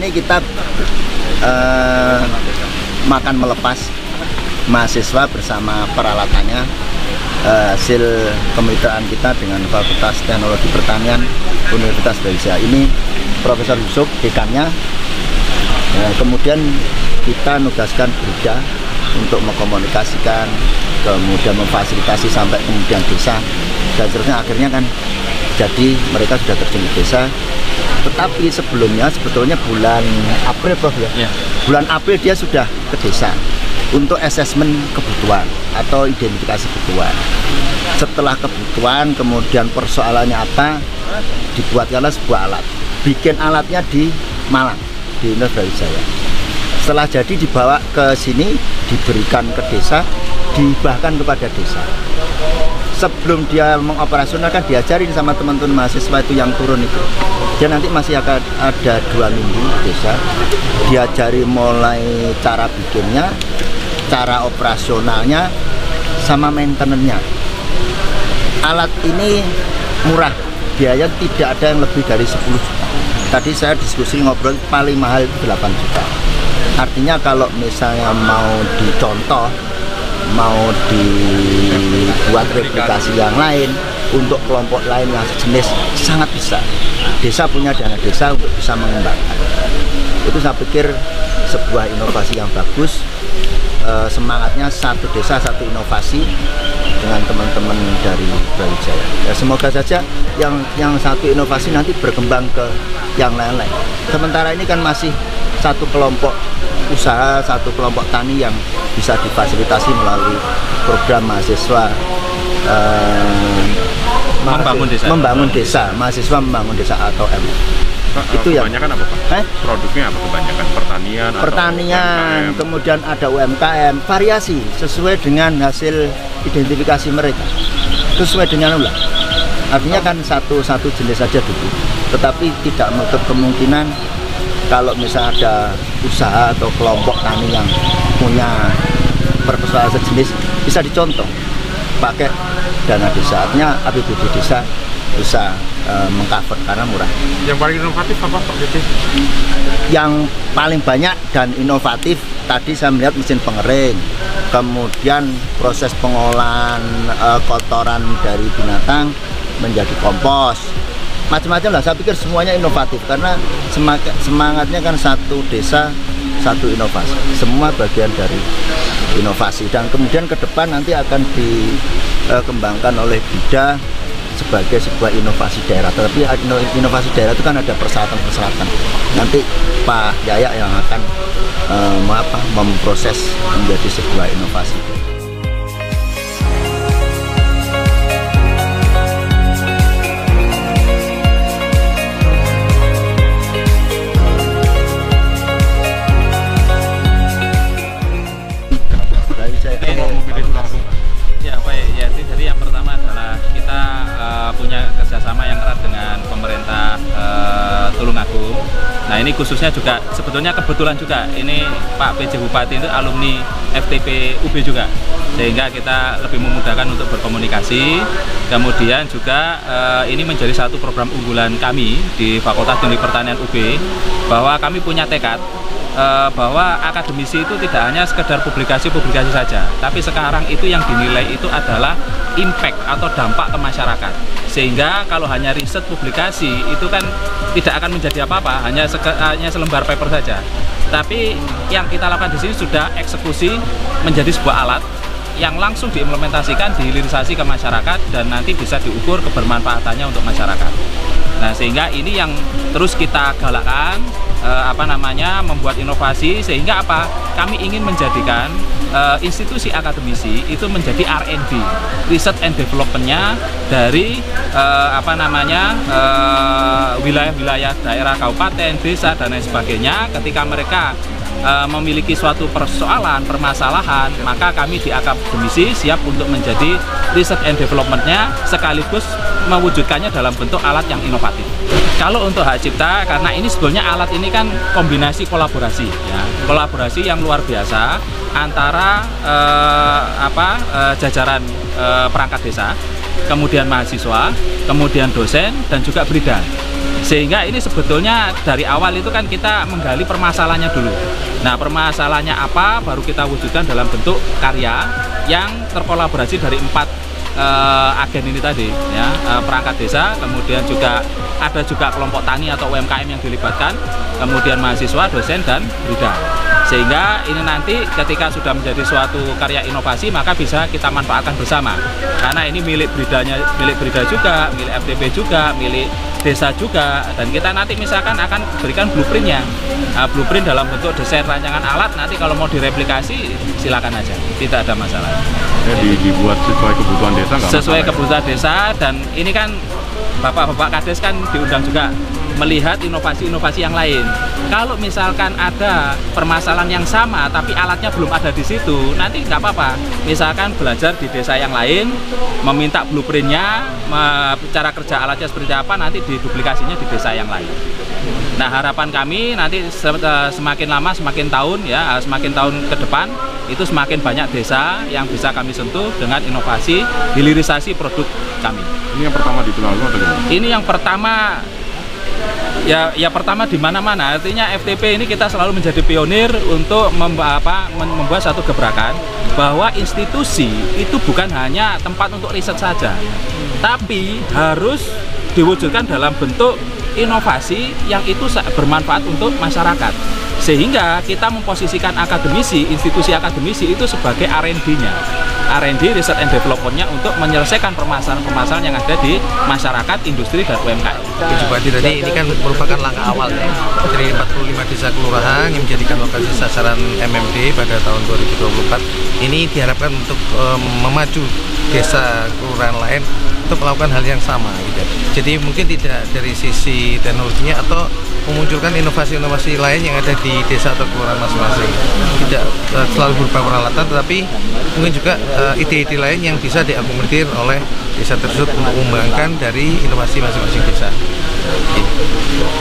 ini kita makan melepas mahasiswa bersama peralatannya, hasil kemitraan kita dengan Fakultas Teknologi Pertanian Universitas Brawijaya. Ini Profesor Yusuf, dekannya. Kemudian kita nugaskan Brida untuk mengkomunikasikan, kemudian memfasilitasi sampai kemudian desa, dan seterusnya. Akhirnya kan jadi mereka sudah terjun ke desa. Tetapi sebelumnya sebetulnya bulan April, Prof, ya? Bulan April dia sudah ke desa untuk asesmen kebutuhan atau identifikasi kebutuhan. Setelah kebutuhan, kemudian persoalannya apa, dibuatkanlah sebuah alat. Bikin alatnya di Malang, di Universitas Brawijaya. Setelah jadi dibawa ke sini, diberikan ke desa, dihibahkan kepada desa. Sebelum dia mengoperasionalkan, diajarin sama teman-teman mahasiswa itu yang turun itu. Dia nanti masih akan ada 2 minggu di desa. Diajari mulai cara bikinnya, cara operasionalnya, sama maintenance-nya. Alat ini murah, biaya tidak ada yang lebih dari 10 juta. Tadi saya diskusi ngobrol, paling mahal 8 juta. Artinya kalau misalnya mau dicontoh, mau dibuat replikasi yang lain untuk kelompok lain yang sejenis, sangat bisa. Desa punya dana desa untuk bisa mengembangkan. Itu saya pikir sebuah inovasi yang bagus. Semangatnya satu desa satu inovasi dengan teman-teman dari Brawijaya. Ya, semoga saja yang satu inovasi nanti berkembang ke yang lain-lain. Sementara ini kan masih satu kelompok usaha, satu kelompok tani yang bisa difasilitasi melalui program mahasiswa membangun desa, mahasiswa membangun desa atau itu ya. Kebanyakan apa, Pak? Produknya apa kebanyakan? Pertanian, atau kemudian ada UMKM, variasi sesuai dengan hasil identifikasi mereka, sesuai dengan ulang. Artinya kan satu jenis saja dulu, tetapi tidak menutup kemungkinan kalau misalnya ada usaha atau kelompok tani yang punya persoalan sejenis, bisa dicontoh pakai dana desa. Artinya APBD desa bisa mengcover karena murah. Yang paling inovatif apa, Pak? Yang paling banyak dan inovatif tadi saya melihat mesin pengering, kemudian proses pengolahan kotoran dari binatang menjadi kompos, macam-macam lah. Saya pikir semuanya inovatif karena semangatnya kan satu desa satu inovasi, semua bagian dari inovasi. Dan kemudian ke depan nanti akan dikembangkan oleh Brida sebagai sebuah inovasi daerah. Tapi inovasi daerah itu kan ada persyaratan-persyaratan. Nanti Pak Yaya yang akan memproses menjadi sebuah inovasi. Ya, baik. Ya, jadi yang pertama adalah kita punya kerjasama yang erat dengan pemerintah Tulungagung. Nah, ini khususnya juga sebetulnya kebetulan juga ini Pak PJ Bupati itu alumni FTP UB juga, sehingga kita lebih memudahkan untuk berkomunikasi. Kemudian juga ini menjadi satu program unggulan kami di Fakultas Teknologi Pertanian UB, bahwa kami punya tekad bahwa akademisi itu tidak hanya sekedar publikasi-publikasi saja, tapi sekarang itu yang dinilai itu adalah impact atau dampak ke masyarakat. Sehingga kalau hanya riset publikasi itu kan tidak akan menjadi apa-apa, hanya selembar paper saja. Tapi yang kita lakukan di sini sudah eksekusi menjadi sebuah alat yang langsung diimplementasikan, dihilirisasi ke masyarakat, dan nanti bisa diukur kebermanfaatannya untuk masyarakat. Nah, sehingga ini yang terus kita galakkan, membuat inovasi, sehingga apa? Kami ingin menjadikan institusi akademisi itu menjadi R&D, Research and Development-nya dari wilayah-wilayah daerah, kabupaten, desa, dan lain sebagainya. Ketika mereka memiliki suatu persoalan, permasalahan, maka kami di akademisi siap untuk menjadi Research and Development-nya sekaligus mewujudkannya dalam bentuk alat yang inovatif. Kalau untuk hak cipta, karena ini sebenarnya alat ini kan kombinasi kolaborasi, ya, kolaborasi yang luar biasa antara jajaran perangkat desa, kemudian mahasiswa, kemudian dosen, dan juga bidan. Sehingga ini sebetulnya dari awal itu kan kita menggali permasalahannya dulu. Nah, permasalahannya apa baru kita wujudkan dalam bentuk karya yang terkolaborasi dari 4 agen ini tadi, ya, perangkat desa, kemudian juga ada juga kelompok tani atau UMKM yang dilibatkan, kemudian mahasiswa, dosen, dan bidan. Sehingga ini nanti ketika sudah menjadi suatu karya inovasi maka bisa kita manfaatkan bersama. Karena ini milik Brida juga, milik FTP juga, milik desa juga, dan kita nanti misalkan akan berikan blueprintnya. Blueprint dalam bentuk desain rancangan alat, nanti kalau mau direplikasi silakan aja, tidak ada masalah. Jadi dibuat sesuai kebutuhan desa nggak sesuai masalah, kebutuhan desa, dan ini kan Bapak-bapak Kades kan diundang juga melihat inovasi-inovasi yang lain. Kalau misalkan ada permasalahan yang sama tapi alatnya belum ada di situ, nanti nggak apa-apa. Misalkan belajar di desa yang lain, meminta blueprintnya, cara kerja alatnya seperti apa, nanti diduplikasinya di desa yang lain. Nah, harapan kami nanti semakin lama, semakin tahun ya, semakin tahun ke depan itu semakin banyak desa yang bisa kami sentuh dengan inovasi hilirisasi produk kami. Ini yang pertama di Tulungagung atau gimana? Ini yang pertama ya pertama di mana-mana. Artinya FTP ini kita selalu menjadi pionir untuk membuat satu gebrakan bahwa institusi itu bukan hanya tempat untuk riset saja, tapi harus diwujudkan dalam bentuk inovasi yang itu bermanfaat untuk masyarakat. Sehingga kita memposisikan akademisi, institusi akademisi itu sebagai R&D-nya. R&D, Research and Development-nya untuk menyelesaikan permasalahan-permasalahan yang ada di masyarakat, industri, dan UMKM. Bupati tadi ini kan merupakan langkah awal ya, dari 45 desa kelurahan yang menjadikan lokasi sasaran MMD pada tahun 2024. Ini diharapkan untuk memacu desa kelurahan lain untuk melakukan hal yang sama gitu. Jadi mungkin tidak dari sisi teknologinya atau memunculkan inovasi-inovasi lain yang ada di desa atau kelurahan masing-masing. Tidak selalu berupa peralatan, tetapi mungkin juga ide-ide lain yang bisa diakomodir oleh desa tersebut untuk mengembangkan dari inovasi masing-masing desa.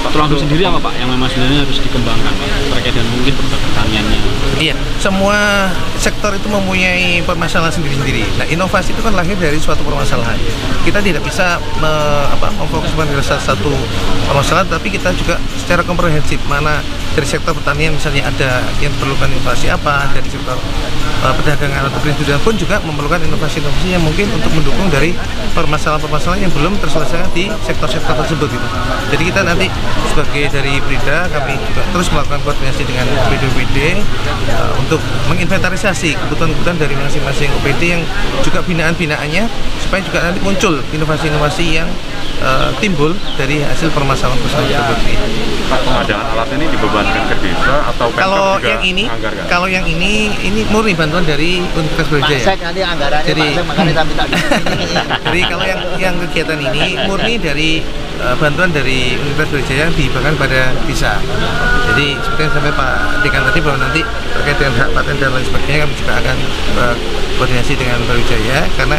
Pak Tulungagung sendiri apa Pak yang memang sebenarnya harus dikembangkan Pak terkait dengan mungkin produk pertaniannya? Iya, semua sektor itu mempunyai permasalahan sendiri-sendiri. Nah, inovasi itu kan lahir dari suatu permasalahan. Kita tidak bisa memfokuskan pada satu permasalahan, tapi kita juga secara komprehensif mana dari sektor pertanian misalnya ada yang perlukan inovasi apa, dari sektor perdagangan atau perindustrian pun juga memerlukan inovasi-inovasi yang mungkin untuk mendukung dari permasalahan-permasalahan yang belum terselesaikan di sektor-sektor tersebut gitu. Jadi kita nanti sebagai dari Brida kami juga terus melakukan koordinasi dengan BPD untuk menginventarisasi kebutuhan-kebutuhan dari masing-masing OPD yang juga binaan-binaannya supaya juga nanti muncul inovasi-inovasi yang timbul dari hasil permasalahan tersebut. Pengadaan alat ini dibebankan ke desa atau Pemkab juga anggarkan? Kalau yang ini murni bantuan dari Universitas Brawijaya. Nanti anggarannya Jadi kalau yang kegiatan ini murni dari bantuan dari Universitas Brawijaya diberikan pada desa. Jadi seperti yang sampai Pak Dekan tadi bahwa nanti terkait dengan hak paten dan lain sebagainya kami juga akan koordinasi dengan Brawijaya karena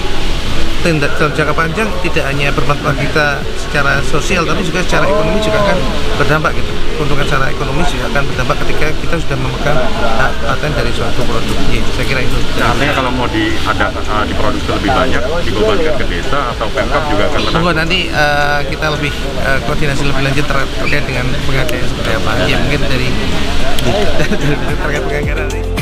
dalam jangka panjang tidak hanya bermanfaat kita secara sosial tapi juga secara ekonomi juga akan berdampak gitu. Keuntungan secara ekonomi juga akan berdampak ketika kita sudah memegang hak paten dari suatu produk. Saya kira itu. Artinya kalau mau diproduksi lebih banyak dibebankan ke desa atau Pemkab juga akan menang. Tunggu nanti kita lebih koordinasi lebih lanjut terkait dengan pengadaan seperti apa. Ya mungkin dari terkait penganggaran nanti.